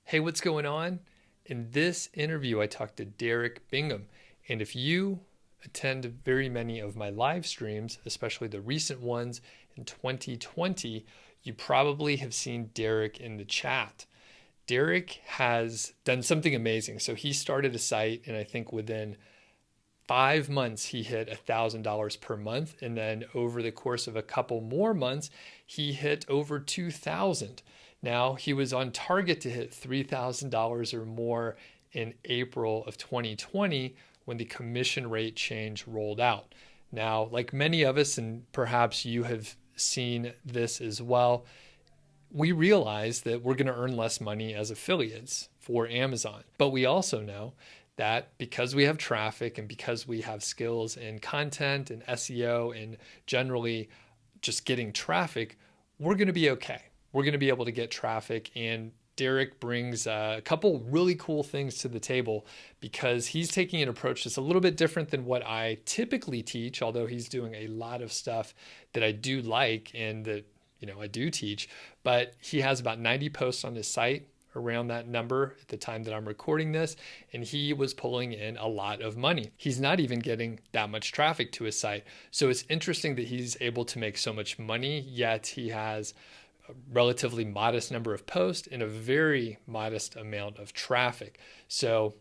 Hey, what's going on? In this interview, I talked to Derek Bingham. And if you attend very many of my live streams, especially the recent ones in 2020, you probably have seen Derek in the chat. Derek has done something amazing. So he started a site, and I think within 5 months, he hit $1,000 per month. And then over the course of a couple more months, he hit over 2,000. Now, he was on target to hit $3,000 or more in April of 2020 when the commission rate change rolled out. Now, like many of us, and perhaps you have seen this as well, we realize that we're going to earn less money as affiliates for Amazon. But we also know that because we have traffic and because we have skills in content and SEO and generally just getting traffic, we're going to be okay. We're going to be able to get traffic. And Derek brings a couple really cool things to the table because he's taking an approach that's a little bit different than what I typically teach, although he's doing a lot of stuff that I do like and that I do teach. But he has about 90 posts on his site, around that number at the time that I'm recording this, and he was pulling in a lot of money. He's not even getting that much traffic to his site. So it's interesting that he's able to make so much money, yet he has a relatively modest number of posts and a very modest amount of traffic. So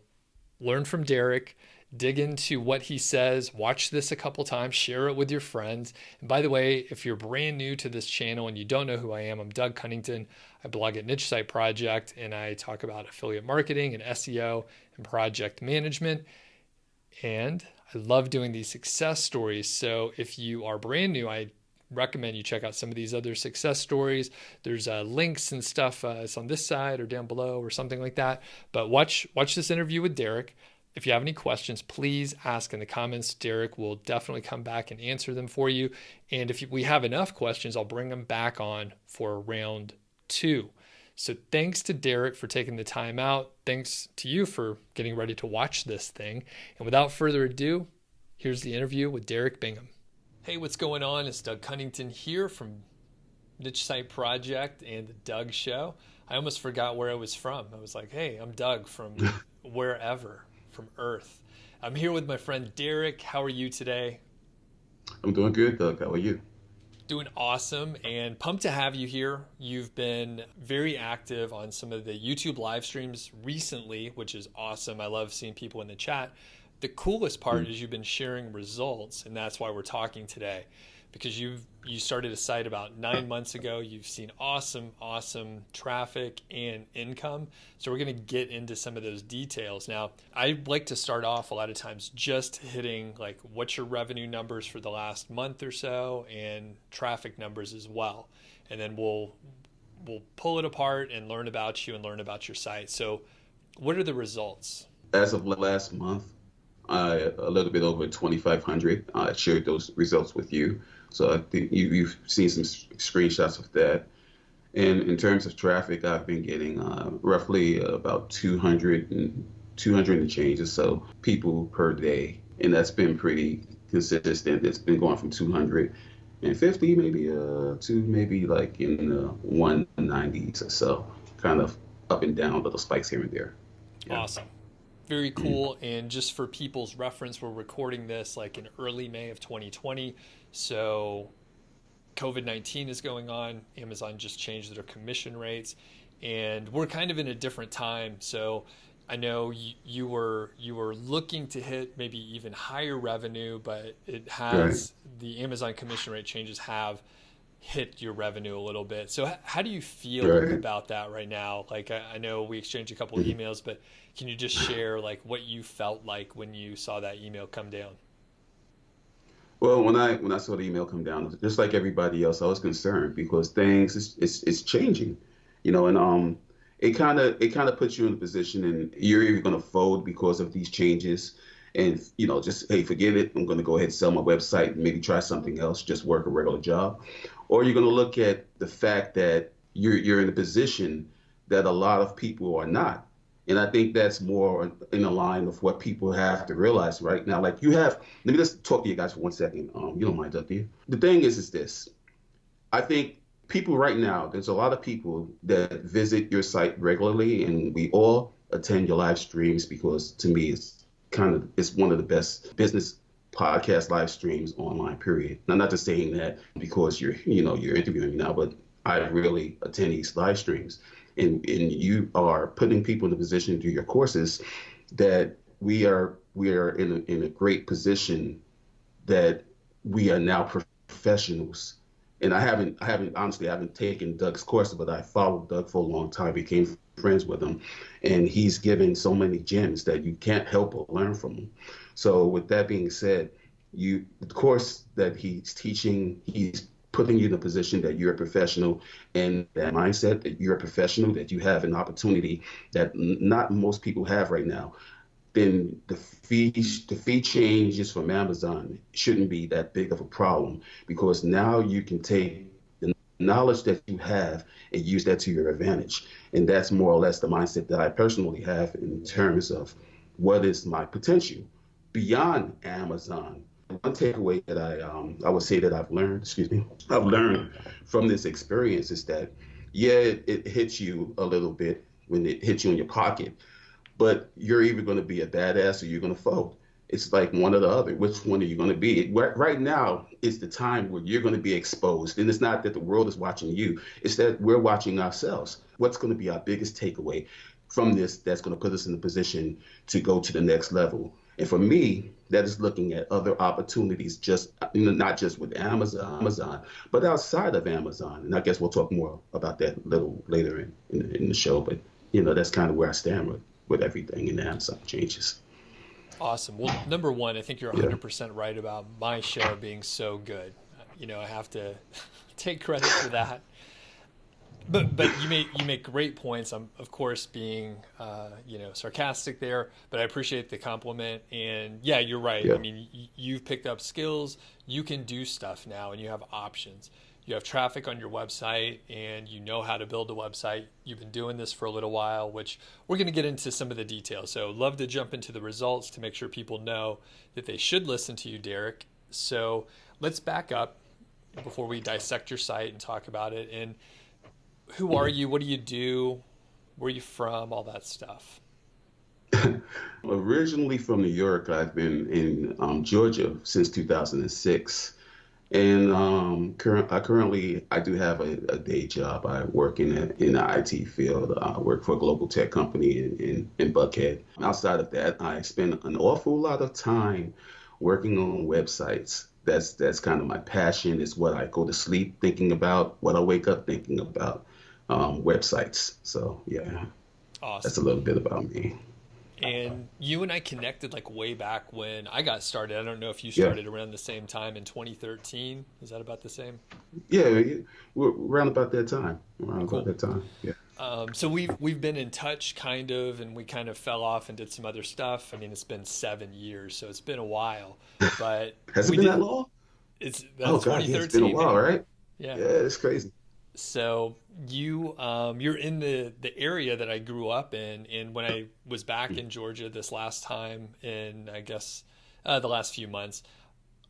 learn from Derek, dig into what he says, watch this a couple times, share it with your friends. And by the way, if you're brand new to this channel and you don't know who I am, I'm Doug Cunnington. I blog at Niche Site Project and I talk about affiliate marketing and SEO and project management. And I love doing these success stories. So if you are brand new, I recommend you check out some of these other success stories. There's links and stuff. It's on this side or down below or something like that. But watch this interview with Derek. If you have any questions, please ask in the comments. Derek will definitely come back and answer them for you. And if we have enough questions, I'll bring them back on for round two. So thanks to Derek for taking the time out. Thanks to you for getting ready to watch this thing. And without further ado, here's the interview with Derek Bingham. Hey, what's going on? It's Doug Cunnington here from Niche Site Project and the Doug Show. I almost forgot where I was from. I was like, hey, I'm Doug from wherever. From Earth. I'm here with my friend Derek. How are you today? I'm doing good, Doug. How are you? Doing awesome and pumped to have you here. You've been very active on some of the YouTube live streams recently, which is awesome. I love seeing people in the chat. The coolest part is you've been sharing results, and that's why we're talking today. Because you started a site about 9 months ago. You've seen awesome traffic and income. So we're going to get into some of those details. Now, I like to start off a lot of times just hitting like what's your revenue numbers for the last month or so and traffic numbers as well. And then we'll pull it apart and learn about you and learn about your site. So what are the results? As of last month, a little bit over 2,500. I shared those results with you. So I think you've seen some screenshots of that. And in terms of traffic, I've been getting roughly about 200 and change or so people per day. And that's been pretty consistent. It's been going from 250 maybe to maybe like in the 190s or so, kind of up and down, little spikes here and there. Yeah. Awesome. Very cool. And just for people's reference, we're recording this like in early May of 2020. So COVID-19 is going on. Amazon just changed their commission rates and we're kind of in a different time. So I know you were looking to hit maybe even higher revenue, but it Right. has the Amazon commission rate changes have hit your revenue a little bit. So how do you feel Right. about that right now? Like I know we exchanged a couple of Mhm. emails, but can you just share like what you felt like when you saw that email come down? Well, when I saw the email come down, just like everybody else, I was concerned because things it's changing, and it kind of puts you in a position, and you're either going to fold because of these changes, and just hey, forget it. I'm going to go ahead and sell my website and maybe try something else, just work a regular job, or you're going to look at the fact that you're in a position that a lot of people are not. And I think that's more in the line of what people have to realize right now. Like let me just talk to you guys for 1 second. You don't mind, Doug, do you? The thing is this. I think people right now, there's a lot of people that visit your site regularly, and we all attend your live streams because to me, it's one of the best business podcast live streams online, period. Now, not just saying that because you're interviewing me now, but I really attend these live streams, and you are putting people in a position to do your courses that we are in a great position that we are now professionals. And I haven't taken Doug's course, but I followed Doug for a long time, became friends with him, and he's given so many gems that you can't help but learn from him. So with that being said, the course that he's teaching, he's putting you in a position that you're a professional, and that mindset that you're a professional, that you have an opportunity that not most people have right now. Then the fee changes from Amazon shouldn't be that big of a problem, because now you can take the knowledge that you have and use that to your advantage. And that's more or less the mindset that I personally have in terms of what is my potential beyond Amazon. One takeaway that I would say that I've learned from this experience is that, yeah, it hits you a little bit when it hits you in your pocket, but you're either going to be a badass or you're going to fold. It's like one or the other. Which one are you going to be? Right now is the time where you're going to be exposed. And it's not that the world is watching you. It's that we're watching ourselves. What's going to be our biggest takeaway from this that's going to put us in a position to go to the next level? And for me, that is looking at other opportunities, just not just with Amazon, but outside of Amazon. And I guess we'll talk more about that a little later in the show. But, that's kind of where I stand with everything in the Amazon changes. Awesome. Well, number one, I think you're 100% right about my show being so good. I have to take credit for that. But you make great points. I'm of course being sarcastic there, but I appreciate the compliment. And yeah, you're right. Yeah. I mean, you've picked up skills. You can do stuff now, and you have options. You have traffic on your website, and you know how to build a website. You've been doing this for a little while, which we're going to get into some of the details. So love to jump into the results to make sure people know that they should listen to you, Derek. So let's back up before we dissect your site and talk about it. And who are you? What do you do? Where are you from? All that stuff. Originally from New York, I've been in Georgia since 2006. And I do have a day job. I work in the IT field. I work for a global tech company in Buckhead. Outside of that, I spend an awful lot of time working on websites. That's kind of my passion. It's what I go to sleep thinking about, what I wake up thinking about, websites. So yeah, Awesome. That's a little bit about me. And you and I connected like way back when I got started. I don't know if you started around the same time in 2013. Is that about the same? Yeah, we're around about that time. Cool. About that time. Yeah. So we've been in touch kind of, and we kind of fell off and did some other stuff. I mean, it's been 7 years, so it's been a while. But Has it been that long? That's Oh God, 2013. yeah, it's been a while, man. right? Yeah. Yeah, it's crazy. So you're in the area that I grew up in, and when I was back in Georgia this last time, in I guess the last few months,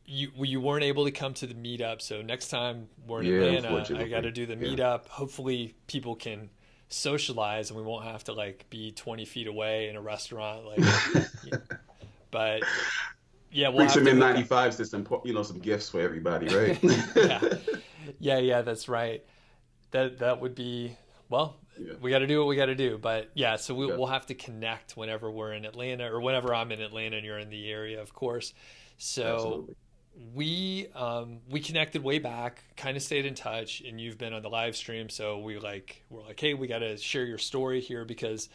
you weren't able to come to the meetup. So next time we're in Atlanta, I unfortunately. got to do the Yeah. meetup. Hopefully people can socialize, and we won't have to like be 20 feet away in a restaurant. But yeah, we'll Bring have some to hook up. N95s to some gifts for everybody, right? Yeah, that's right. That would be, well, Yeah. we got to do what we got to do. But yeah, so Yeah. we'll have to connect whenever we're in Atlanta, or whenever I'm in Atlanta and you're in the area, of course. So Absolutely. we connected way back, kind of stayed in touch, and you've been on the live stream. So we're like, hey, we got to share your story here because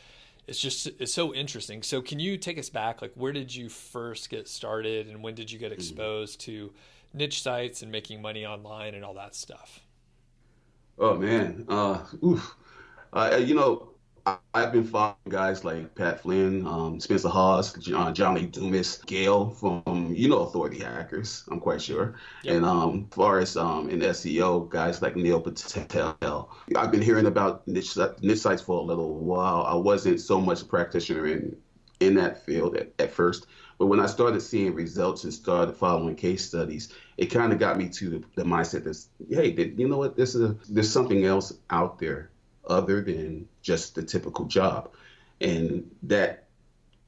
it's so interesting. So can you take us back? Like, where did you first get started, and when did you get exposed to niche sites and making money online and all that stuff? Oh man. Oof. You know, I've been following guys like Pat Flynn, Spencer Hawes, Johnny Dumas, Gail from Authority Hackers. I'm quite sure. Yep. And as far as in SEO, guys like Neil Patel. I've been hearing about niche sites for a little while. I wasn't so much a practitioner in in that field at first. But when I started seeing results and started following case studies, it kind of got me to the mindset that's, hey, you know what? There's something else out there other than just the typical job. And that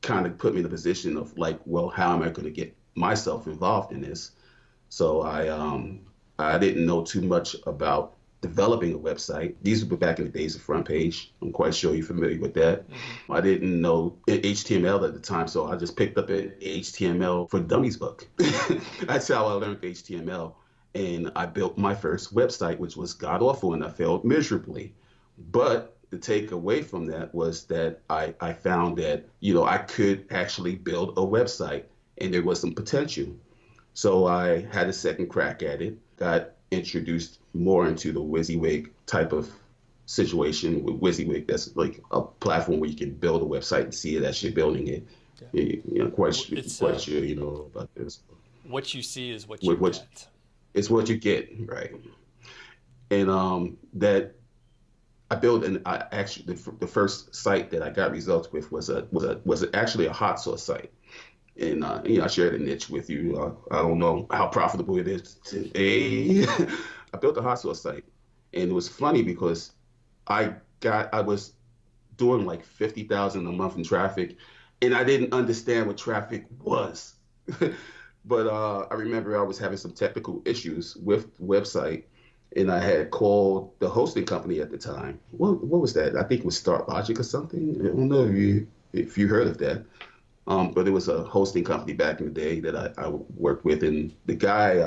kind of put me in a position of like, well, how am I going to get myself involved in this? So I didn't know too much about developing a website. These were back in the days of Front Page. I'm quite sure you're familiar with that. Mm-hmm. I didn't know HTML at the time, so I just picked up an HTML for Dummies book. That's how I learned HTML. And I built my first website, which was god awful, and I failed miserably. But the takeaway from that was that I found that, I could actually build a website and there was some potential. So I had a second crack at it, got introduced more into the WYSIWYG type of situation with WYSIWYG. That's like a platform where you can build a website and see it as you're building it. Yeah. Quite sure, about this. What you see is what you get. It's what you get, right? And that I built, and I actually the first site that I got results with was actually a hot sauce site. And I shared a niche with you. I don't know how profitable it is today. I built a hot sauce site, and it was funny because I was doing like 50,000 a month in traffic, and I didn't understand what traffic was. But I remember I was having some technical issues with the website, and I had called the hosting company at the time. What was that? I think it was StartLogic or something. I don't know if you heard of that. But it was a hosting company back in the day that I worked with, and the guy,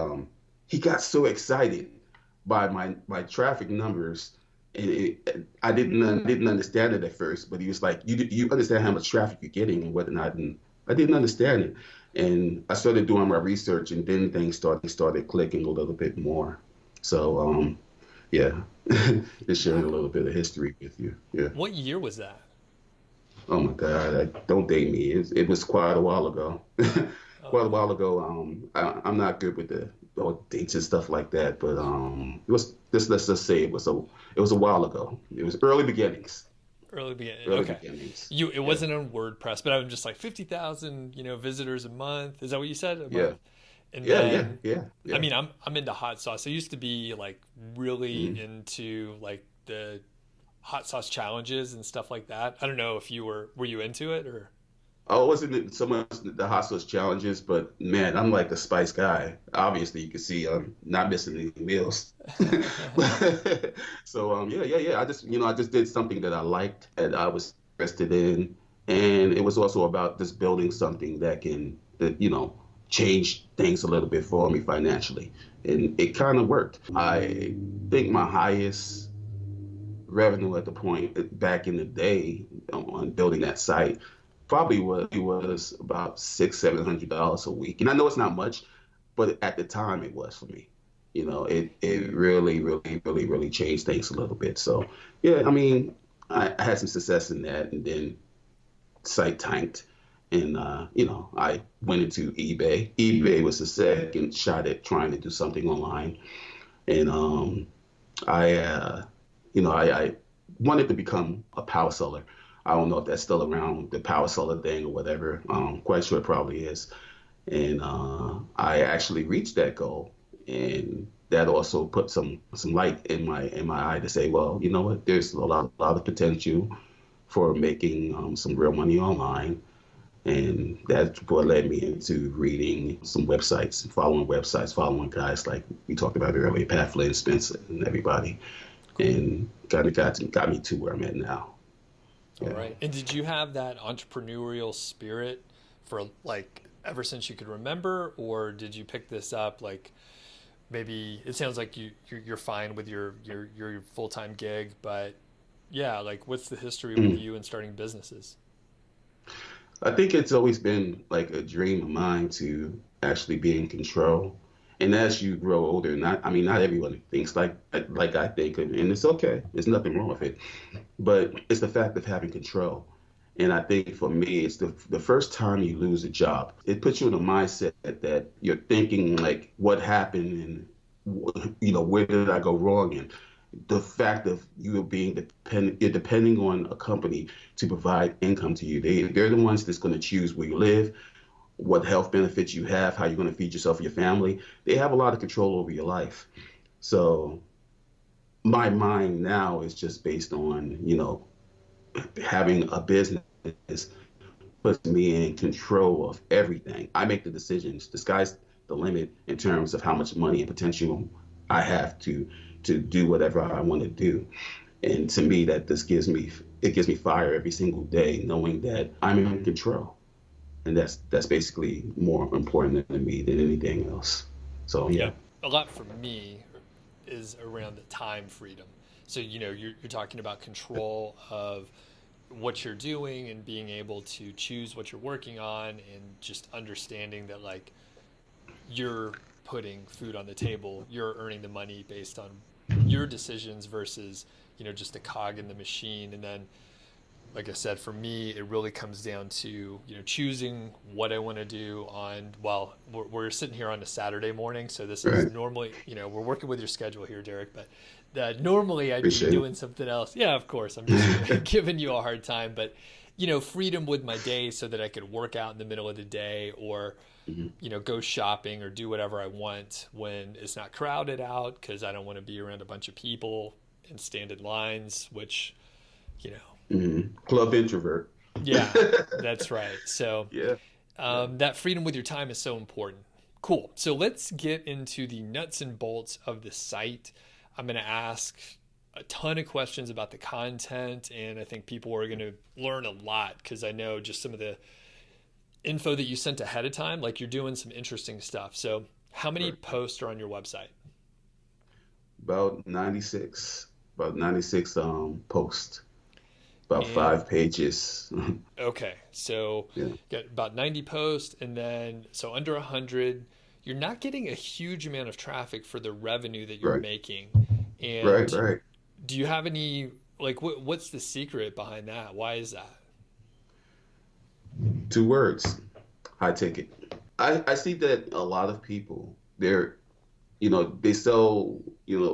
he got so excited by my traffic numbers, and I didn't understand it at first. But he was like, "You understand how much traffic you're getting and whatnot?" And I didn't understand it, and I started doing my research, and then things started clicking a little bit more. So, yeah, just sharing a little bit of history with you. Yeah. What year was that? Oh my God! Don't date me. It was quite a while ago. Quite a while ago. I'm not good with the dates and stuff like that, but it was. Let's just say it was a while ago. It was early beginnings. Early beginnings. It wasn't on WordPress, but I'm just like 50,000, visitors a month. Is that what you said? Yeah. And yeah. I mean, I'm into hot sauce. I used to be like really into like the hot sauce challenges and stuff like that. I don't know if were you into it or? I wasn't so much the hot sauce challenges, but man, I'm like the spice guy. Obviously, you can see I'm not missing any meals. So yeah. I just did something that I liked and I was interested in, and it was also about just building something that can change things a little bit for me financially, and it kind of worked. I think my highest revenue at the point back in the day on building that site probably was about $600-700 a week, and I know it's not much, but at the time it was for me. It really changed things a little bit. So yeah, I mean, I had some success in that, and then site tanked, and I went into eBay. eBay was the second shot at trying to do something online, and I wanted to become a power seller. I don't know if that's still around, the power seller thing or whatever. Quite sure it probably is. And I actually reached that goal, and that also put some light in my eye to say, well, you know what? There's a lot of potential for making some real money online, and that's what led me into reading some websites, following guys like we talked about earlier, Pat Flynn, Spencer, and everybody. And kind of got me to where I'm at now. Yeah. All right. And did you have that entrepreneurial spirit for like ever since you could remember, or did you pick this up like maybe it sounds like you're fine with your full-time gig, but yeah, like what's the history with you and starting businesses? I think it's always been like a dream of mine to actually be in control. And as you grow older, not everyone thinks like I think, and it's okay. There's nothing wrong with it. But it's the fact of having control. And I think for me, it's the first time you lose a job, it puts you in a mindset that you're thinking like, what happened, and where did I go wrong? the fact of you being dependent, you're depending on a company to provide income to you. They're the ones that's going to choose where you live, what health benefits you have, how you're going to feed yourself and your family. They have a lot of control over your life. So my mind now is just based on, having a business puts me in control of everything. I make the decisions. The sky's the limit in terms of how much money and potential I have to do whatever I want to do. And to me, that this gives me fire every single day, knowing that I'm in control. And that's basically more important to me than anything else. So Yeah, yeah, a lot for me is around the time freedom. So, you're talking about control of what you're doing and being able to choose what you're working on and just understanding that, like, you're putting food on the table, you're earning the money based on your decisions versus, just a cog in the machine. And then, like I said, for me, it really comes down to, choosing what I want to do on, well, we're sitting here on a Saturday morning. So this is right. normally, we're working with your schedule here, Derek, but normally I'd be Appreciate doing something else. Yeah, of course. I'm just it. giving you a hard time, but, freedom with my day so that I could work out in the middle of the day or, Mhm. go shopping or do whatever I want when it's not crowded out because I don't want to be around a bunch of people and stand in lines, which, you know, Club introvert. yeah, that's right. So Yeah, yeah. that freedom with your time is so important. Cool. So let's get into the nuts and bolts of the site. I'm going to ask a ton of questions about the content, and I think people are going to learn a lot because I know just some of the info that you sent ahead of time, like you're doing some interesting stuff. So, how many Right. posts are on your website? About 96, about 96 posts, about And 5 pages. okay, so Yeah, got about 90 posts, and then so under 100. You're not getting a huge amount of traffic for the revenue that you're right, making. right, And right. do you have any, like, what's the secret behind that? Why is that? 2 words, high ticket. I see that a lot of people, they sell,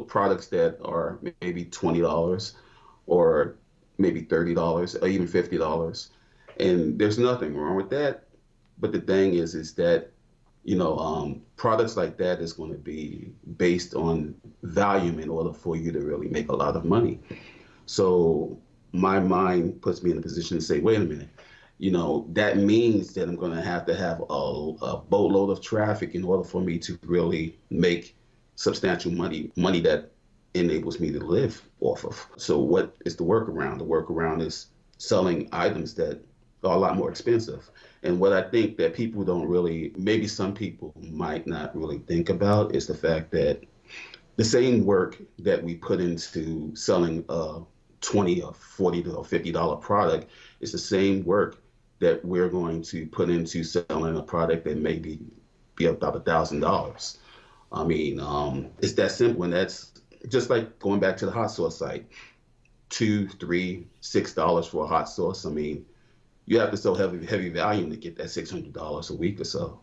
products that are maybe $20 or maybe $30 or even $50. And there's nothing wrong with that. But the thing is that, products like that is going to be based on volume in order for you to really make a lot of money. So my mind puts me in a position to say, wait a minute, that means that I'm going to have a boatload of traffic in order for me to really make substantial money that enables me to live off of. So what is the workaround? The workaround is selling items that are a lot more expensive. And what I think that people don't really, maybe some people might not really think about is the fact that the same work that we put into selling a 20 or 40 or $50 product is the same work that we're going to put into selling a product that be about $1,000. I mean, it's that simple, and that's just like going back to the hot sauce site. 2, 3, $6 for a hot sauce. I mean, you have to sell heavy volume to get that $600 a week or so.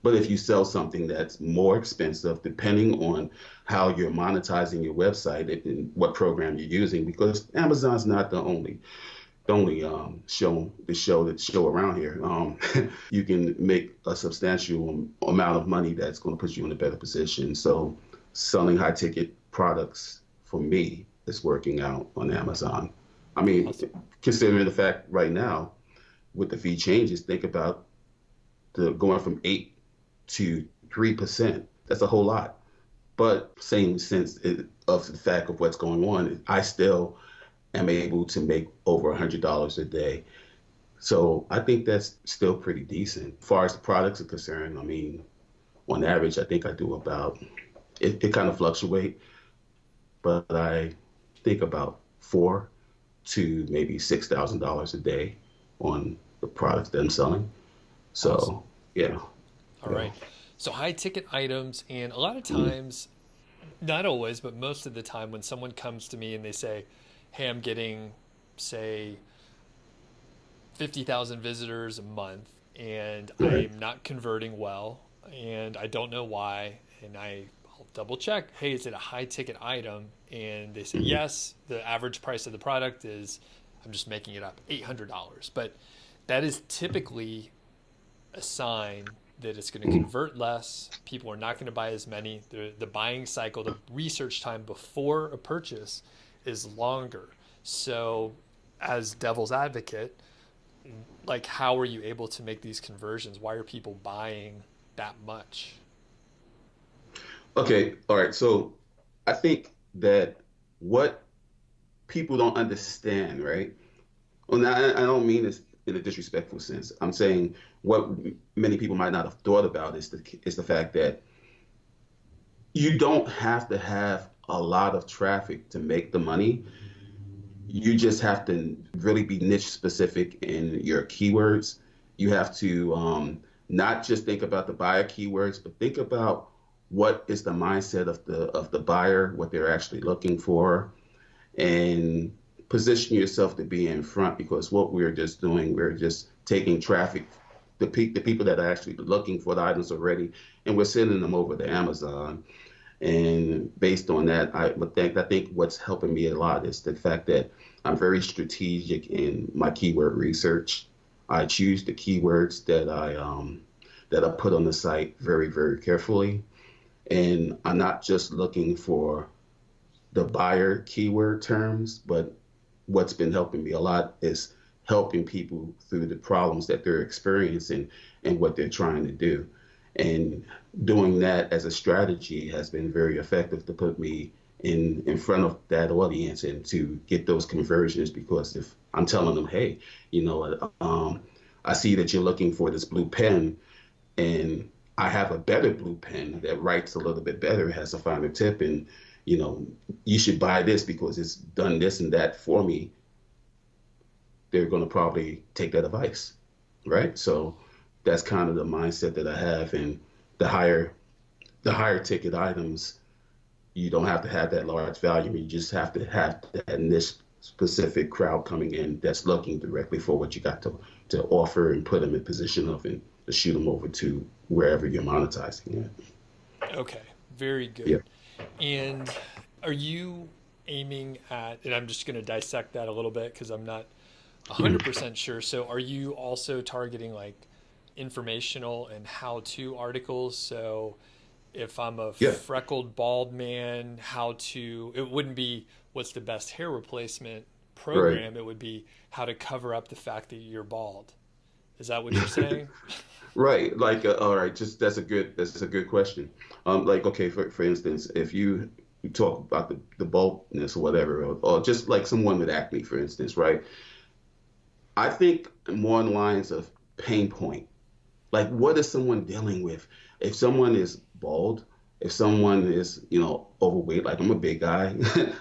But if you sell something that's more expensive, depending on how you're monetizing your website and what program you're using, because Amazon's not the only show around here. You can make a substantial amount of money that's going to put you in a better position. So selling high ticket products for me is working out on Amazon. I mean, Awesome. considering the fact right now with the fee changes, think about the going from 8 to 3%. That's a whole lot. But same sense of the fact of what's going on, I still am able to make over $100 a day. So I think that's still pretty decent. As far as the products are concerned, I mean, on average, I think I do about, it kind of fluctuate, but I think about four to maybe $6,000 a day on the products that I'm selling. Awesome. So yeah, All yeah, right. So high ticket items, and a lot of times, not always, but most of the time, when someone comes to me and they say, "Hey, I'm getting, say, 50,000 visitors a month, and right, I'm not converting well, and I don't know why, and I'll double check. Hey, is it a high ticket item? And they say yes. The average price of the product is, I'm just making it up, $800. But that is typically a sign that it's going to convert less. People are not going to buy as many. The buying cycle, the research time before a purchase is longer. So, as devil's advocate, like, how are you able to make these conversions? Why are people buying that much? Okay, all right. So I think that what people don't understand, right? Well, I don't mean this in a disrespectful sense. I'm saying what many people might not have thought about is the fact that you don't have to have a lot of traffic to make the money. You just have to really be niche specific in your keywords. You have to not just think about the buyer keywords, but think about what is the mindset of the buyer, what they're actually looking for, and position yourself to be in front. Because what we're just doing, we're just taking traffic, the people that are actually looking for the items already, and we're sending them over to Amazon. And based on that, I think what's helping me a lot is the fact that I'm very strategic in my keyword research. I choose the keywords that I put on the site very, very carefully, and I'm not just looking for the buyer keyword terms, but what's been helping me a lot is helping people through the problems that they're experiencing and what they're trying to do. And doing that as a strategy has been very effective to put me in front of that audience and to get those conversions. Because if I'm telling them, hey, I see that you're looking for this blue pen, and I have a better blue pen that writes a little bit better, has a finer tip, and you should buy this because it's done this and that for me, they're going to probably take that advice, right? So that's kind of the mindset that I have. And the higher ticket items, you don't have to have that large volume. You just have to have that niche specific crowd coming in that's looking directly for what you got to offer, and put them in position of and to shoot them over to wherever you're monetizing it. Okay, very Yeah. good. And are you aiming at, and I'm just going to dissect that a little bit because I'm not Mhm. 100% sure. So are you also targeting like informational and how-to articles? So if I'm a Yeah. freckled bald man, it wouldn't be what's the best hair replacement Right. program. It would be how to cover up the fact that you're bald. Is that what you're saying? Right. Like, all right, just that's a good question. Like, okay, for instance, if you talk about the bulkiness or whatever, or just like someone with acne, for instance, right? I think more in lines of pain point. Like, what is someone dealing with? If someone is bald, if someone is, overweight, like I'm a big guy,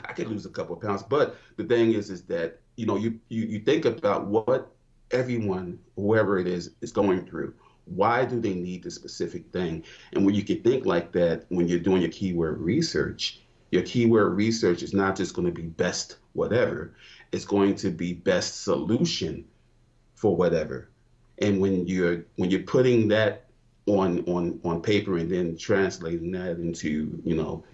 I could lose a couple of pounds. But the thing is that, you think about what everyone, whoever it is going through. Why do they need this specific thing? And when you can think like that, when you're doing your keyword research is not just going to be best whatever, it's going to be best solution for whatever. And when you're putting that on paper and then translating that into,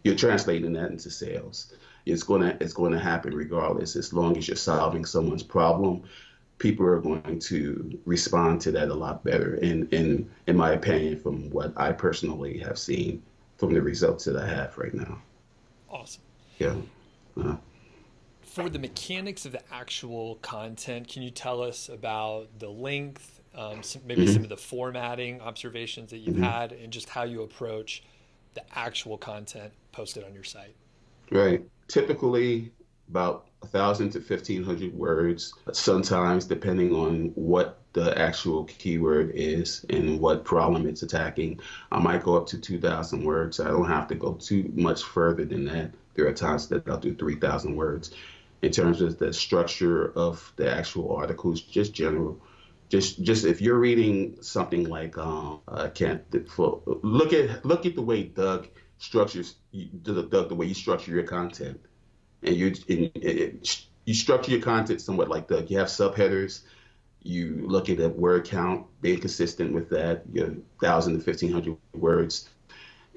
you're translating that into sales. It's going to happen regardless. As long as you're solving someone's problem, people are going to respond to that a lot better. In my opinion, from what I personally have seen from the results that I have right now. Awesome. Yeah. Uh, For the mechanics of the actual content, can you tell us about the length, maybe some mhm, of the formatting observations that you've mhm. had, and just how you approach the actual content posted on your site? Right. Typically about 1,000 to 1,500 words, sometimes depending on what the actual keyword is and what problem it's attacking. I might go up to 2,000 words. I don't have to go too much further than that. There are times that I'll do 3,000 words. In terms of the structure of the actual articles, just general. Just if you're reading something like I can't look at the way Doug structures the way you structure your content, and you structure your content somewhat like Doug. You have subheaders. You look at the word count, being consistent with that. Your 1,000 to 1,500 words,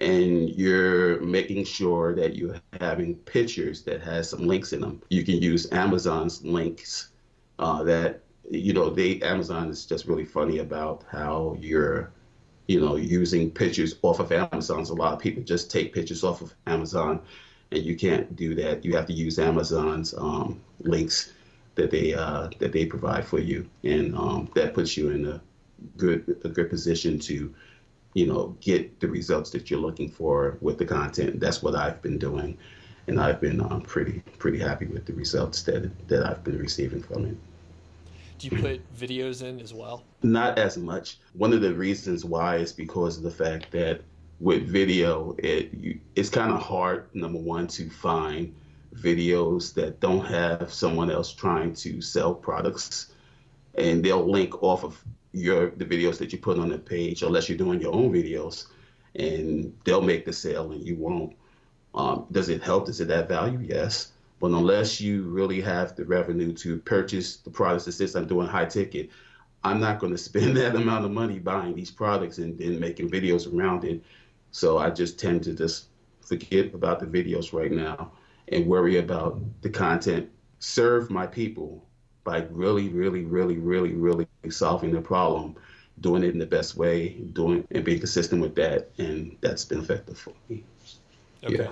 and you're making sure that you're having pictures that has some links in them. You can use Amazon's links that, Amazon is just really funny about how you're, using pictures off of Amazon. So a lot of people just take pictures off of Amazon, and you can't do that. You have to use Amazon's links that they provide for you, and that puts you in a good position to get the results that you're looking for with the content. That's what I've been doing, and I've been pretty happy with the results that I've been receiving from it. Do you put videos in as well? Not as much. One of the reasons why is because of the fact that with video, it's kind of hard, number one, to find videos that don't have someone else trying to sell products, and they'll link off of the videos that you put on the page, unless you're doing your own videos, and they'll make the sale and you won't. Does it help? Does it add value? Yes. But unless you really have the revenue to purchase the products that says I'm doing high ticket, I'm not going to spend that amount of money buying these products and then making videos around it. So I just tend to just forget about the videos right now and worry about the content. Serve my people by really, really, really, really, really solving the problem, doing it in the best way, doing and being consistent with that, and that's been effective for me. Okay. Yeah.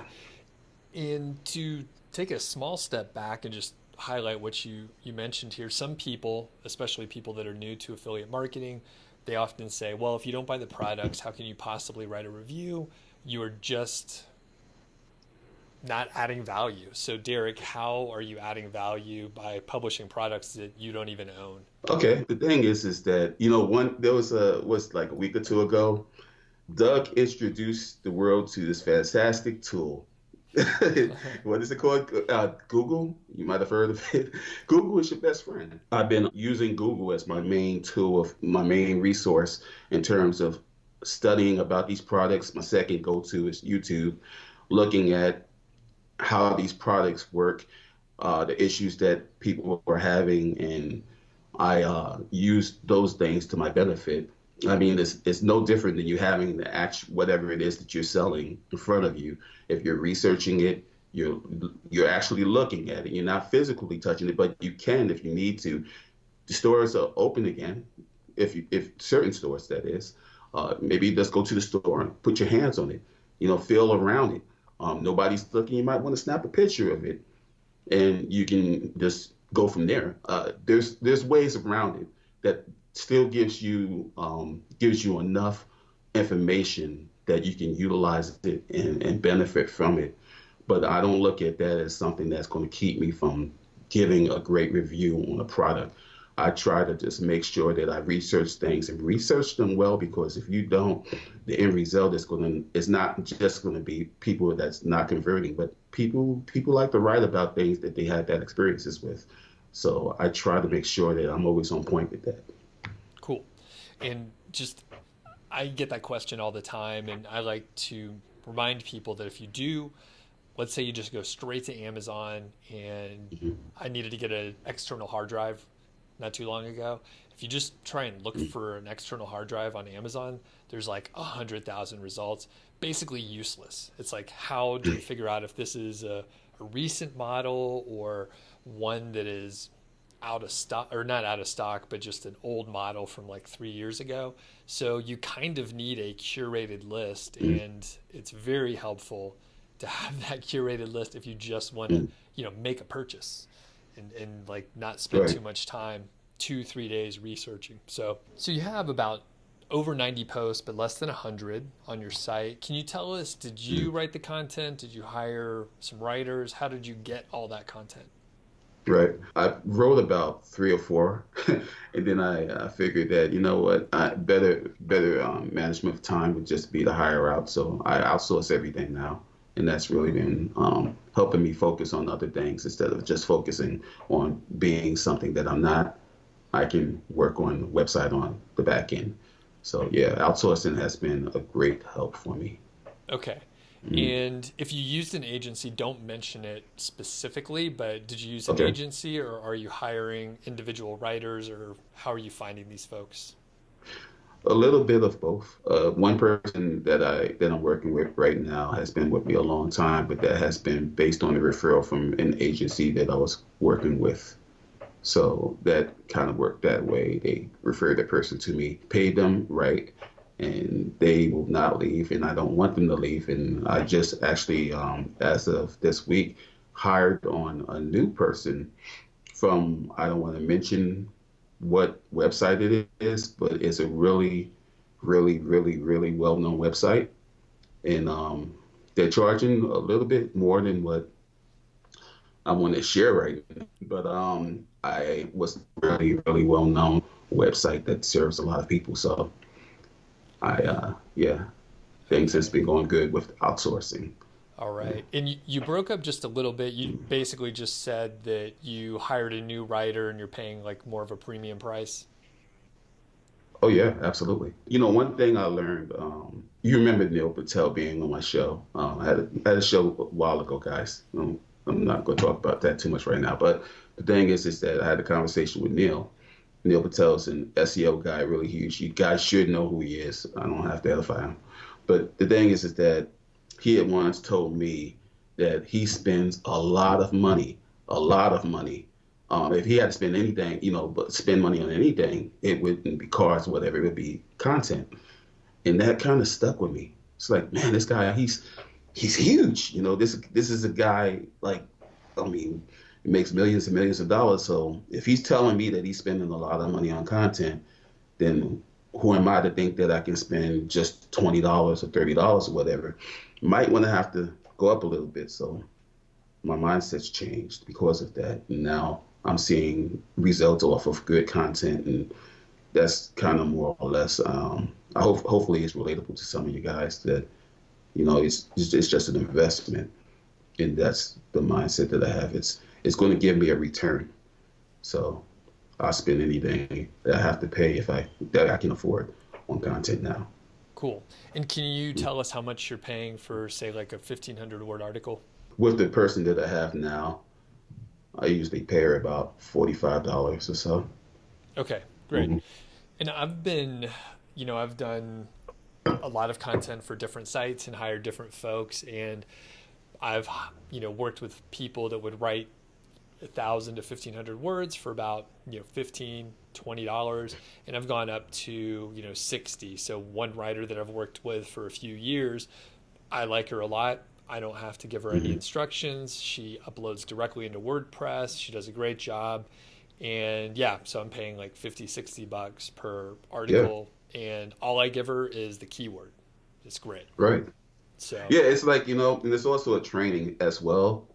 And to take a small step back and just highlight what you mentioned here, some people, especially people that are new to affiliate marketing, they often say, well, if you don't buy the products, how can you possibly write a review? You are just not adding value. So Derek, how are you adding value by publishing products that you don't even own? Okay. The thing is that one there was like a week or two ago, Doug introduced the world to this fantastic tool. What is it called? Google. You might have heard of it. Google is your best friend. I've been using Google as my main tool, of my main resource in terms of studying about these products. My second go-to is YouTube, looking at how these products work, the issues that people are having, and I use those things to my benefit. I mean, it's no different than you having the actual whatever it is that you're selling in front of you. If you're researching it, you're actually looking at it. You're not physically touching it, but you can if you need to. The stores are open again, if certain stores that is. Maybe just go to the store and put your hands on it. Feel around it. Nobody's looking. You might want to snap a picture of it, and you can just go from there. There's ways around it that still gives you enough information that you can utilize it and benefit from it. But I don't look at that as something that's going to keep me from giving a great review on a product. I try to just make sure that I research things and research them well, because if you don't, the end result is not just going to be people that's not converting, but people like to write about things that they had bad experiences with. So I try to make sure that I'm always on point with that. Cool. And just, I get that question all the time, and I like to remind people that if you do, let's say you just go straight to Amazon, and Mhm. I needed to get an external hard drive not too long ago. If you just try and look for an external hard drive on Amazon, there's like 100,000 results, basically useless. It's like, how do you figure out if this is a recent model or one that is out of stock, or not out of stock, but just an old model from like 3 years ago? So you kind of need a curated list, and it's very helpful to have that curated list if you just want to, make a purchase and like not spend Right. too much time, 2 3 days researching. So you have about over 90 posts, but less than 100 on your site. Can you tell us, did you write the content? Did you hire some writers? How did you get all that content? Right. I wrote about three or four, and then I figured that what, better management of time would just be to hire out. So I outsource everything now, and that's really been helping me focus on other things instead of just focusing on being something that I'm not. I can work on the website on the back end. So yeah, outsourcing has been a great help for me. Okay. Mm. And if you used an agency, don't mention it specifically, but did you use an Okay. agency, or are you hiring individual writers, or how are you finding these folks? A little bit of both. One person that I'm working with right now has been with me a long time, but that has been based on a referral from an agency that I was working with. So that kind of worked that way. They referred the person to me, paid them right, and they will not leave, and I don't want them to leave. And I just actually, as of this week, hired on a new person from, I don't want to mention what website it is, but it's a really well-known website, and they're charging a little bit more than what I want to share right now. But I was really well-known website that serves a lot of people, so yeah, things has Okay. been going good with outsourcing. All right. And you broke up just a little bit. You basically just said that you hired a new writer and you're paying like more of a premium price. Oh yeah, absolutely. You know, one thing I learned, you remember Neil Patel being on my show. I had a show a while ago, guys. I'm not going to talk about that too much right now. But the thing is that I had a conversation with Neil. Neil Patel's an SEO guy, really huge. You guys should know who he is. I don't have to edify him. But the thing is that he had once told me that he spends a lot of money. If he had to spend anything, but spend money on anything, it wouldn't be cars, whatever, it would be content. And that kind of stuck with me. It's like, man, this guy, he's huge. This is a guy like, I mean, he makes millions and millions of dollars. So if he's telling me that he's spending a lot of money on content, then who am I to think that I can spend just $20 or $30 or whatever? Might want to have to go up a little bit. So my mindset's changed because of that. And now I'm seeing results off of good content, and that's kind of more or less. Hopefully it's relatable to some of you guys that it's just an investment, and that's the mindset that I have. It's going to give me a return. So I'll spend anything that I have to pay if I can afford on content now. Cool. And can you tell us how much you're paying for, say, like a 1,500 word article? With the person that I have now, I usually pay her about $45 or so. Okay, great. Hmm. And I've done a lot of content for different sites and hired different folks. And I've, worked with people that would write 1,000 to 1,500 words for about, 15, $20. And I've gone up to, 60. So one writer that I've worked with for a few years, I like her a lot. I don't have to give her any Hmm. instructions. She uploads directly into WordPress. She does a great job. And yeah, so I'm paying like 50, $60 per Yeah, article. And all I give her is the keyword. It's great. right. So, Yeah, it's like, and there's also a training as well.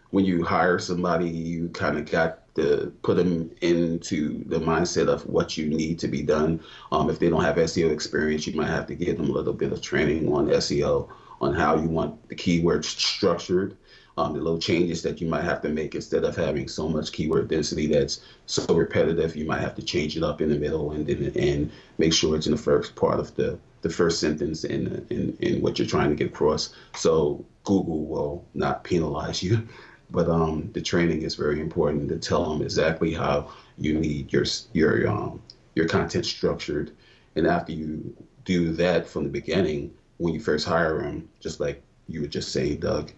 When you hire somebody, you kind of got to put them into the mindset of what you need to be done. If they don't have SEO experience, you might have to give them a little bit of training on SEO, on how you want the keywords structured, the little changes that you might have to make instead of having so much keyword density that's so repetitive. You might have to change it up in the middle and make sure it's in the first part of the first sentence in what you're trying to get across. So Google will not penalize you. But the training is very important to tell them exactly how you need your content structured. And after you do that from the beginning, when you first hire them, just like you were just saying, Doug,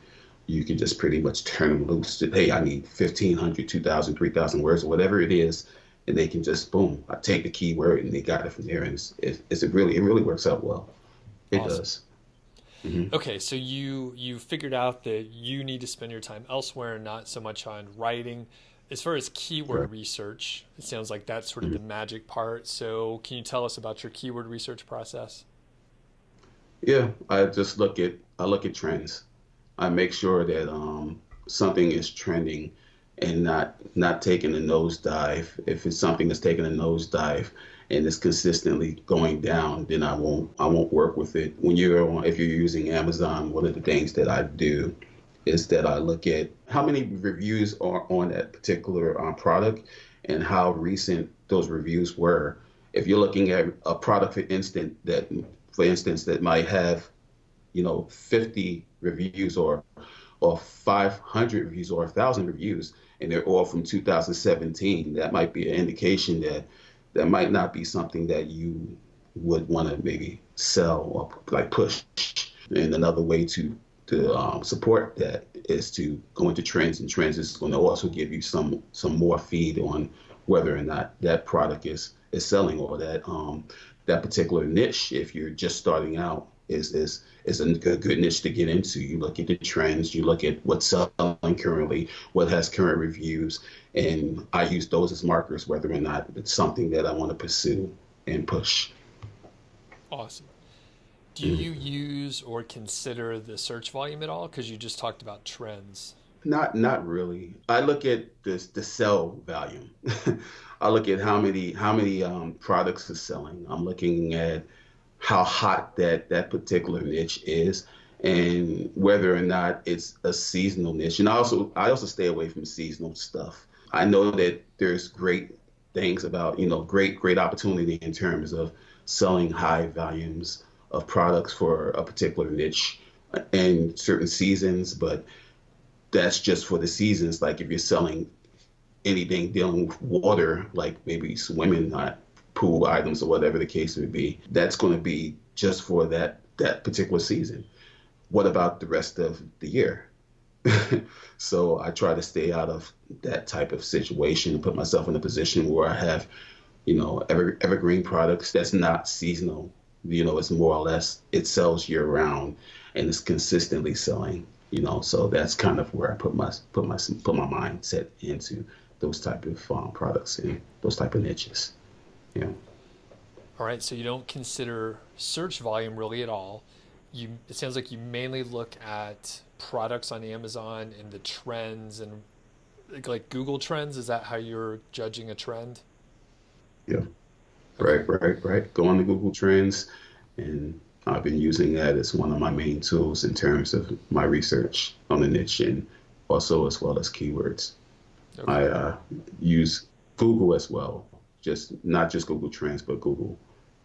you can just pretty much turn them loose. Hey, I need 1,500, 2,000, 3,000 words, or whatever it is, and they can just boom. I take the keyword and they got it from there, and it really works out well. It awesome. does. Hmm. Okay, so you figured out that you need to spend your time elsewhere and not so much on writing. As far as keyword Correct. research, it sounds like that's sort of Hmm. the magic part. So, can you tell us about your keyword research process? Yeah, I look at trends. I make sure that something is trending and not taking a nosedive. If it's something that's taking a nosedive and it's consistently going down, then I won't work with it. If you're using Amazon, one of the things that I do is that I look at how many reviews are on that particular product and how recent those reviews were. If you're looking at a product, for instance, that might have 50 reviews or 500 reviews or 1,000 reviews, and they're all from 2017, that might be an indication that that might not be something that you would want to maybe sell or like push. And another way to support that is to go into trends, and trends is going to also give you some more feed on whether or not that product is selling, or that particular niche, if you're just starting out, is a good niche to get into. You look at the trends, you look at what's selling currently, what has current reviews, and I use those as markers whether or not it's something that I want to pursue and push. Awesome. Do you use or consider the search volume at all? Because you just talked about trends. Not really. I look at the sell volume. I look at how many products are selling. I'm looking at how hot that particular niche is, and whether or not it's a seasonal niche. And I also stay away from seasonal stuff. I know that there's great things about, great opportunity in terms of selling high volumes of products for a particular niche in certain seasons, but that's just for the seasons. Like if you're selling anything dealing with water, like maybe swimming, pool items or whatever the case may be, that's going to be just for that particular season. What about the rest of the year? So I try to stay out of that type of situation and put myself in a position where I have, evergreen products that's not seasonal. It's more or less, it sells year round and it's consistently selling. So that's kind of where I put my mindset into those type of products and those type of niches. Yeah. All right, so you don't consider search volume really at all. It sounds like you mainly look at products on Amazon and the trends and like Google Trends. Is that how you're judging a trend? Yeah. Okay. Right. Go on to Google Trends, and I've been using that as one of my main tools in terms of my research on the niche, and also as well as keywords. Okay. I use Google as well, just not just Google Trends, but Google.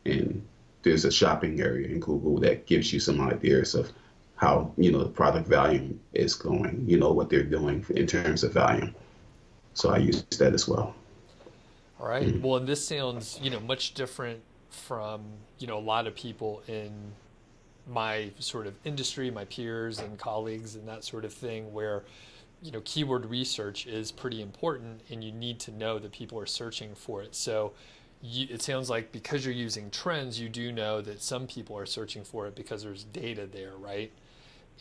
And there's a shopping area in Google that gives you some ideas of how, the product volume is going, what they're doing in terms of volume. So I use that as well. All right. Mhm. Well, and this sounds, much different from, a lot of people in my sort of industry, my peers and colleagues and that sort of thing, where, keyword research is pretty important and you need to know that people are searching for it. So it sounds like because you're using trends, you do know that some people are searching for it because there's data there, right?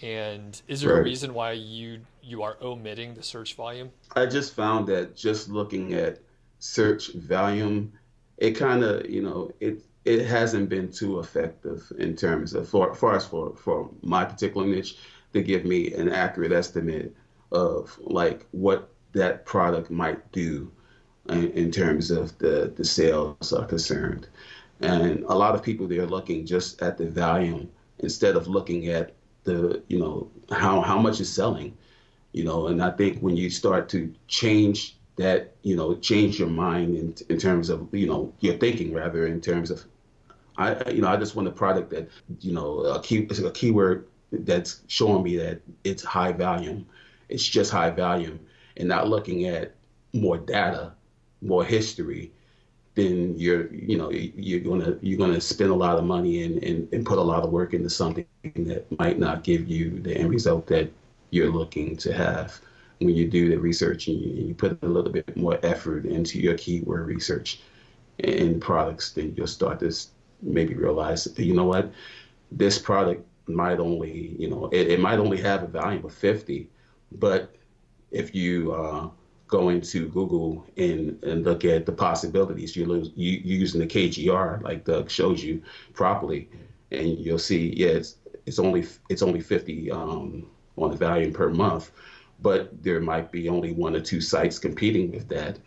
And is there a Right. reason why you are omitting the search volume? I just found that just looking at search volume, it kind of, it hasn't been too effective in terms of, for far as for my particular niche, to give me an accurate estimate of like what that product might do in terms of the sales are concerned. And a lot of people, they're looking just at the volume instead of looking at how much is selling. And I think when you start to change that, change your mind in terms of, your thinking rather, in terms of, I just want a product that, a keyword that's showing me that it's high volume. It's just high volume, and not looking at more data, more history. Then you're gonna spend a lot of money and put a lot of work into something that might not give you the end result that you're looking to have. When you do the research and you put a little bit more effort into your keyword research and products, then you'll start to maybe realize, you know what, this product might only, it might only have a value of 50, but if you go into Google and look at the possibilities, you using the KGR like Doug shows you properly, and you'll see, yeah, it's only 50 on the volume per month, but there might be only one or two sites competing with that,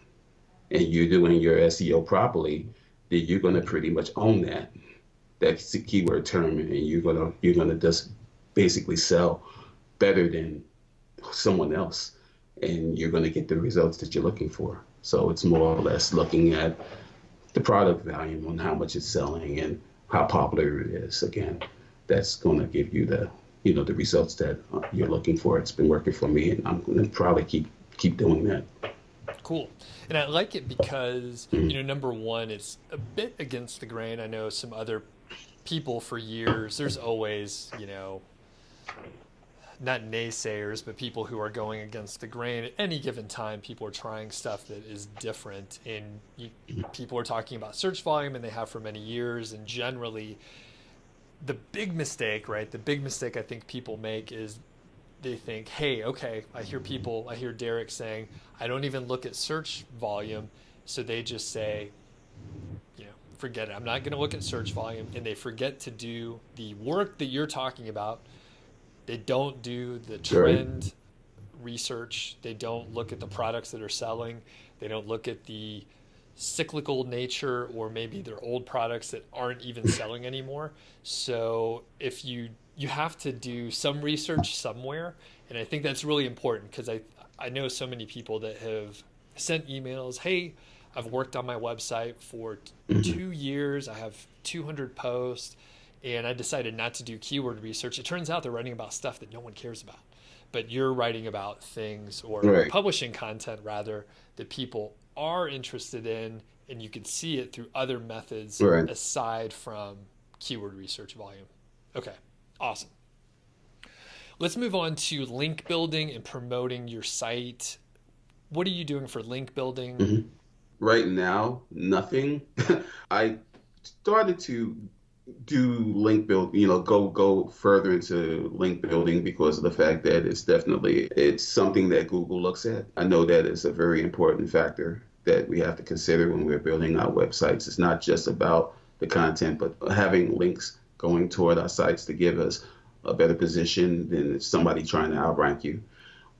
and you're doing your SEO properly, then you're going to pretty much own that keyword term, and you're gonna just basically sell better than someone else, and you're going to get the results that you're looking for. So it's more or less looking at the product value on how much it's selling and how popular it is. Again, that's going to give you the results that you're looking for. It's been working for me, and I'm going to probably keep doing that. Cool. And I like it because, Mhm. number one, it's a bit against the grain. I know some other people for years, there's always, not naysayers, but people who are going against the grain at any given time. People are trying stuff that is different. And people are talking about search volume, and they have for many years. And generally, the big mistake, right? The big mistake I think people make is they think, hey, okay, I hear Derek saying, I don't even look at search volume. So they just say, forget it. I'm not going to look at search volume. And they forget to do the work that you're talking about. They don't do the Right. trend research. They don't look at the products that are selling. They don't look at the cyclical nature, or maybe they're old products that aren't even selling anymore. So if you have to do some research somewhere, and I think that's really important because I know so many people that have sent emails, hey, I've worked on my website for Mhm. 2 years. I have 200 posts, and I decided not to do keyword research. It turns out they're writing about stuff that no one cares about, but you're writing about things, or Right. publishing content rather, that people are interested in, and you can see it through other methods Right. aside from keyword research volume. Okay, awesome. Let's move on to link building and promoting your site. What are you doing for link building? Mhm. Right now, nothing. I started to do link build, go further into link building because of the fact that it's something that Google looks at. I know that it's a very important factor that we have to consider when we're building our websites. It's not just about the content, but having links going toward our sites to give us a better position than somebody trying to outrank you.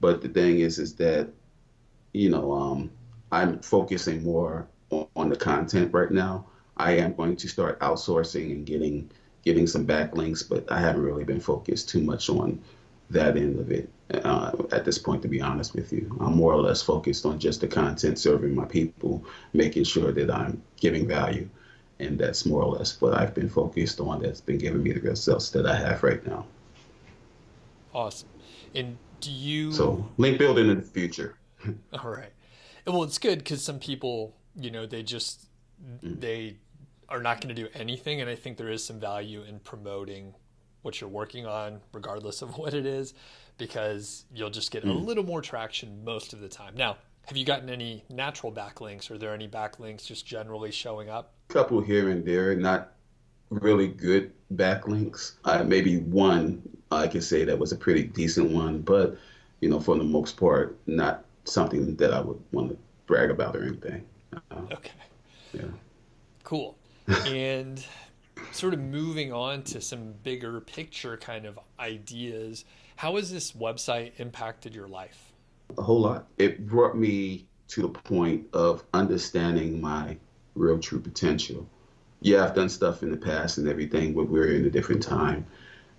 But the thing is that you know, I'm focusing more on the content right now. I am going to start outsourcing and getting some backlinks, but I haven't really been focused too much on that end of it at this point. To be honest with you, I'm more or less focused on just the content, serving my people, making sure that I'm giving value, and that's more or less what I've been focused on. That's been giving me the results that I have right now. Awesome. And do you, So, link building in the future. all right. Well, it's good because some people, Mm. they are not going to do anything. And I think there is some value in promoting what you're working on, regardless of what it is, because you'll just get a Mm. little more traction most of the time. Now, have you gotten any natural backlinks? Are there any backlinks just generally showing up? Couple here and there, not really good backlinks. Maybe one I could say that was a pretty decent one, but for the most part, not something that I would want to brag about or anything. Uh, Okay, yeah. cool. And sort of moving on to some bigger picture kind of ideas, how has this website impacted your life? A whole lot. It brought me to the point of understanding my real true potential. Yeah, I've done stuff in the past and everything, but we're in a different time.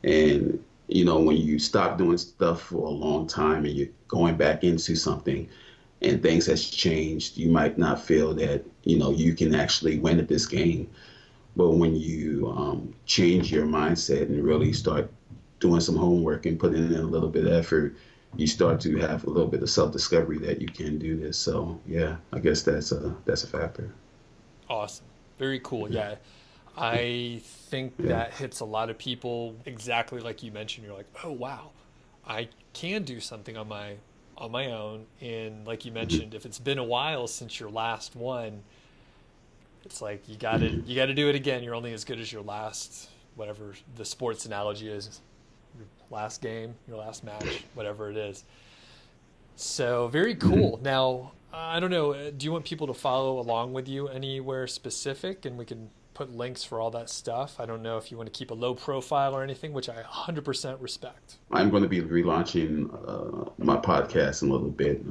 And when you stop doing stuff for a long time and you're going back into something and things has changed, you might not feel that you can actually win at this game. But when you change your mindset and really start doing some homework and putting in a little bit of effort, you start to have a little bit of self-discovery that you can do this. So yeah, I guess that's a factor. Awesome. Very cool. Yeah. I think Yeah. that hits a lot of people exactly like you mentioned. You're like, "Oh wow, I can do something on my own." And like you Mhm. mentioned, if it's been a while since your last one, it's like Mhm. you got to do it again. You're only as good as your last, whatever the sports analogy is, your last game, your last match, whatever it is. So very Mhm. cool. Now, I don't know. Do you want people to follow along with you anywhere specific, and we can put links for all that stuff? I don't know if you want to keep a low profile or anything, which I 100% respect. I'm going to be relaunching my podcast in a little bit.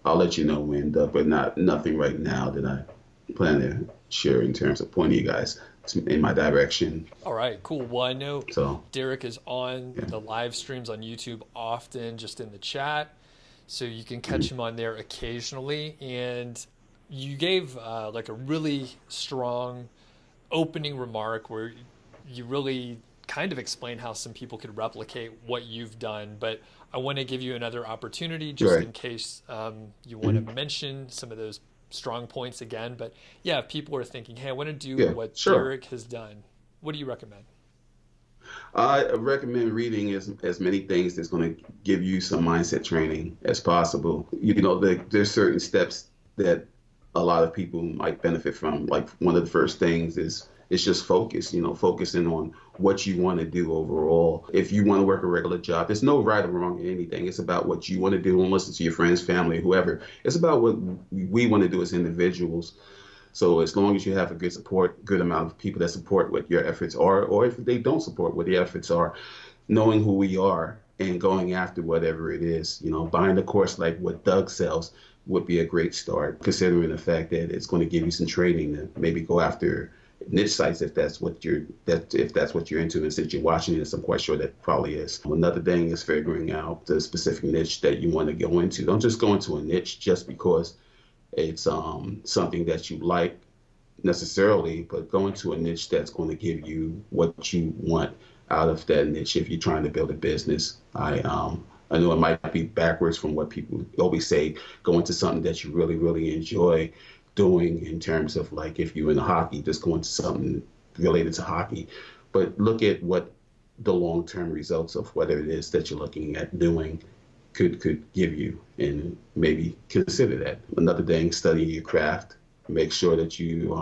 I'll let you know when, but not nothing right now that I plan to share in terms of pointing you guys in my direction. All right, cool. Well, I know So Derek is on yeah. the live streams on YouTube often, just in the chat, so you can catch him on there occasionally. And you gave like a really strong opening remark where you really kind of explain how some people could replicate what you've done. But I want to give you another opportunity just Right. in case you want Mhm. to mention some of those strong points again. But yeah, if people are thinking, hey, I want to do Yeah, what sure. Derek has done, what do you recommend? I recommend reading as many things that's going to give you some mindset training as possible. There's certain steps that a lot of people might benefit from. Like one of the first things is it's just focus. Focusing on what you want to do overall. If you want to work a regular job, there's no right or wrong in anything. It's about what you want to do and listen to your friends, family, whoever. It's about what we want to do as individuals. So as long as you have a good amount of people that support what your efforts are, or if they don't support what the efforts are, knowing who we are and going after whatever it is, buying a course like what Doug sells would be a great start, considering the fact that it's going to give you some training to maybe go after niche sites if that's what you're into. And since you're watching this, I'm quite sure that probably is. Another thing is figuring out the specific niche that you want to go into. Don't just go into a niche just because it's something that you like necessarily, but go into a niche that's going to give you what you want out of that niche. If you're trying to build a business, I know it might be backwards from what people always say. Go into something that you really really enjoy doing. In terms of like if you're in hockey, just go into something related to hockey, but look at what the long term results of whatever it is that you're looking at doing could give you, and maybe consider that. Another thing, study your craft. Make sure that you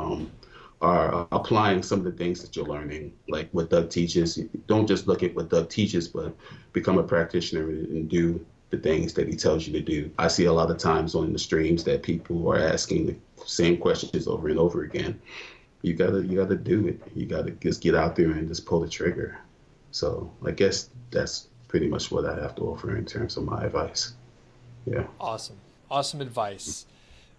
are applying some of the things that you're learning, like what Doug teaches. Don't just look at what Doug teaches, but become a practitioner and do the things that he tells you to do. I see a lot of times on the streams that people are asking the same questions over and over again. You gotta do it. You gotta just get out there and just pull the trigger. So I guess that's pretty much what I have to offer in terms of my advice. Yeah. Awesome. Awesome advice.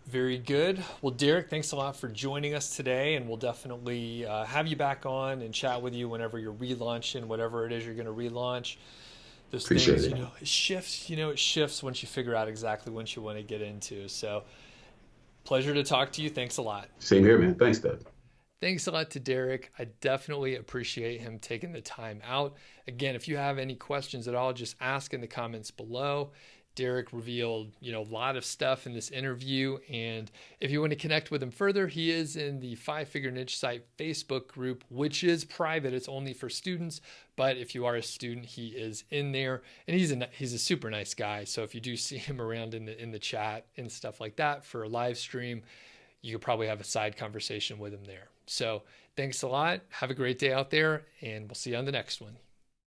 Very good. Well, Derek, thanks a lot for joining us today, and we'll definitely have you back on and chat with you whenever you're relaunching, whatever it is you're going to relaunch. Those Appreciate things, it. it shifts once you figure out exactly what you want to get into. So, pleasure to talk to you. Thanks a lot. Same here, man. Thanks, Doug. Thanks a lot to Derek. I definitely appreciate him taking the time out. Again, if you have any questions at all, just ask in the comments below. Derek revealed, a lot of stuff in this interview. And if you want to connect with him further, he is in the Five Figure Niche Site Facebook group, which is private. It's only for students. But if you are a student, he is in there, and he's a super nice guy. So if you do see him around in the chat and stuff like that for a live stream, you could probably have a side conversation with him there. So thanks a lot. Have a great day out there, and we'll see you on the next one.